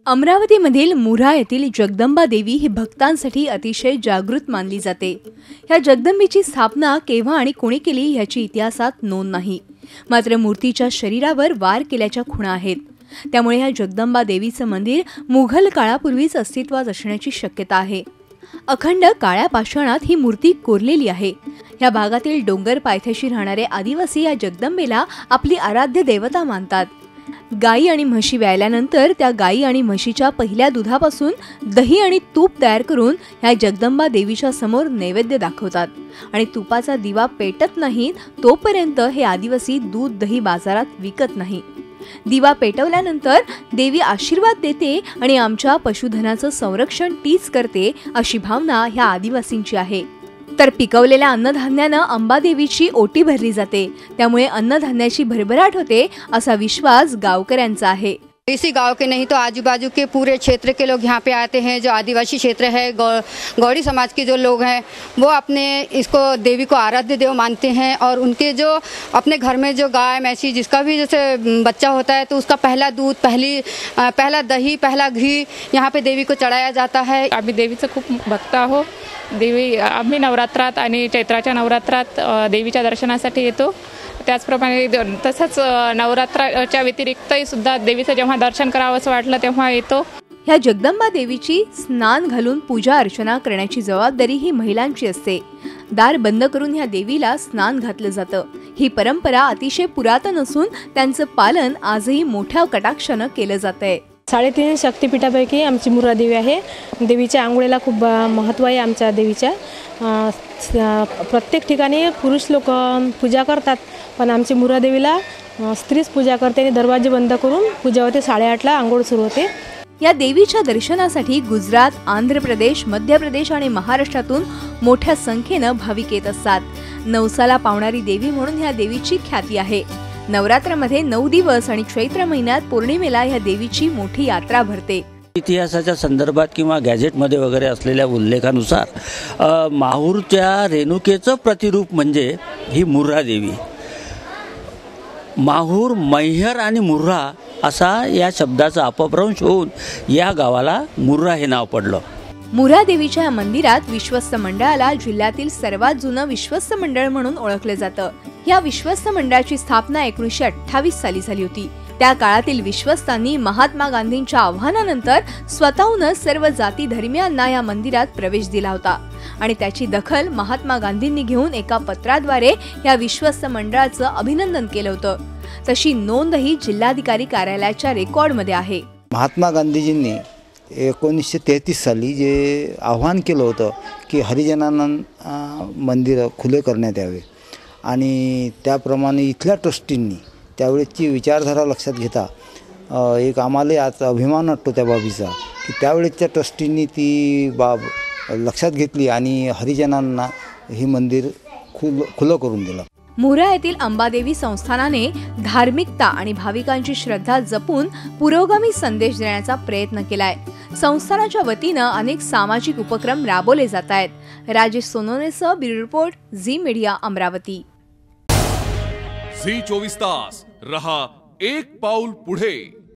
अमरावतीमधील मुऱ्हा येथील जगदंबा देवी ही भक्तांसाठी अतिशय जागृत मानली जाते। या जगदंबेची स्थापना केव्हा आणि कोणी केली याची इतिहासात नोंद नाही। मात्र मूर्तीच्या शरीरावर वार केल्याच्या खुणा आहेत। त्यामुळे या जगदंबा देवीचे मंदिर मुघल काळापूर्वीच अस्तित्वात असण्याची शक्यता आहे। अखंड काळ्या पाषाणात ही मूर्ती कोरलेली आहे। या भागातील डोंगर पायथ्याशी राहणारे आदिवासी या जगदंबेला आपली आराध्य देवता मानतात। गाई आणि म्हशी व्यायल्यानंतर त्या गाई आणि म्हशीच्या पहिल्या दुधापासून दही आणि तूप तयार करून ह्या जगदंबा देवीच्या समोर नैवेद्य दाखवतात आणि तुपाचा दिवा पेटत नाही तोपर्यंत हे आदिवासी दूध दही बाजारात विकत नाही। दिवा पेटवल्यानंतर देवी आशीर्वाद देते आणि आमच्या पशुधनाचं संरक्षण तीच करते अशी भावना ह्या आदिवासींची आहे। तर पिकवलेल्या अन्नधान्यानं अंबादेवीची ओटी भरली जाते, त्यामुळे अन्नधान्याची भरभराट होते असा विश्वास गावकऱ्यांचा आहे। इसी गांव के नहीं तो आजू बाजू के पूरे क्षेत्र के लोग यहाँ पे आते हैं। जो आदिवासी क्षेत्र है, गौड़ी समाज के जो लोग हैं वो अपने इसको देवी को आराध्य देव मानते हैं और उनके जो अपने घर में जो गाय मैसी जिसका भी जैसे बच्चा होता है तो उसका पहला दूध पहला दही पहला घी यहाँ पे देवी को चढ़ाया जाता है। आम्ही देवीचं खूप भक्त आहो। देवी आम्ही नवरात्रात आणि चैत्राच्या नवरात्रात देवीच्या दर्शनासाठी येतो। त्याचप्रमाणे तसंच नवरात्राच्या व्यतिरिक्तही सुद्धा देवीचं जेव्हा दर्शन करावं असं वाटलं तेव्हा येतो। ह्या जगदंबा देवीची स्नान घालून पूजा अर्चना करण्याची जबाबदारी ही महिलांची असते। दार बंद करून ह्या देवीला स्नान घातलं जातं। ही परंपरा अतिशय पुरातन असून त्यांचं पालन आजही मोठ्या कटाक्षानं केलं जातंय। 3.5 शक्तिपीठापैकी आमची मुऱ्हा देवी आहे। देवीच्या आंघोळीला खूप महत्त्व आहे। आमच्या देवीच्या प्रत्येक ठिकाणी पुरुष लोक पूजा करतात, पण आमची मुऱ्हा देवीला स्त्रीच पूजा करते आणि दरवाजे बंद करून पूजा होते। 8:30ला आंघोळ सुरू होते। या देवीच्या दर्शनासाठी गुजरात, आंध्र प्रदेश, मध्य प्रदेश आणि महाराष्ट्रातून मोठ्या संख्येनं भाविक येत असतात। नवसाला पावणारी देवी म्हणून ह्या देवीची ख्याती आहे। नवरात्रामध्ये 9 दिवस आणि चैत्र महिन्यात पौर्णिमेला ह्या देवीची मोठी यात्रा भरते। इतिहासाच्या संदर्भात किंवा गॅझेटमध्ये वगैरे असलेल्या उल्लेखानुसार माहूरच्या रेणुकेचं प्रतिरूप म्हणजे ही मुऱ्हा देवी। माहूर, मैहर आणि मुऱ्हा असा या शब्दाचा अपभ्रंश होऊन या गावाला मुऱ्हा हे नाव पडलं। मुऱ्हा देवीच्या या मंदिरात विश्वस्त मंडळाला जिल्ह्यातील सर्वात जुनं विश्वस्त मंडळ म्हणून ओळखलं जातं। या विश्वस्त मंडळाची स्थापना 1928 साली झाली होती। त्या काळातील विश्वस्तांनी महात्मा गांधींच्या आव्हानानंतर स्वतःहूनच सर्व जाती धर्मियांना या मंदिरात प्रवेश दिला होता आणि त्याची दखल महात्मा गांधींनी घेऊन एका पत्राद्वारे या विश्वस्त मंडळाचं अभिनंदन केलं होतं। तशी नोंदही जिल्हाधिकारी कार्यालयाच्या रेकॉर्डमध्ये आहे। महात्मा गांधीजींनी 1933 साली जे आव्हान केलं होतं की हरिजनांना मंदिर खुले करण्यात यावे आणि त्याप्रमाणे इथल्या ट्रस्टींनी त्यावेळेची विचारधारा लक्षात घेता एक आम्हाला आज अभिमान वाटतो त्या बाबीचा की त्यावेळेच्या ट्रस्टींनी ती बाब लक्षात घेतली आणि हरिजनांना हे मंदिर खुलं करून दिलं। मुऱ्हा येथील अंबादेवी संस्थानाने धार्मिकता आणि भाविकांची श्रद्धा जपून पुरोगामी संदेश देण्याचा प्रयत्न केलाय। संस्थानाच्या वतीनं अनेक सामाजिक उपक्रम राबवले जात आहेत। राजेश सोनोनेसह bureau report, Zee Media, Amravati. Zee 24 तास रहा एक पाऊल पुढे।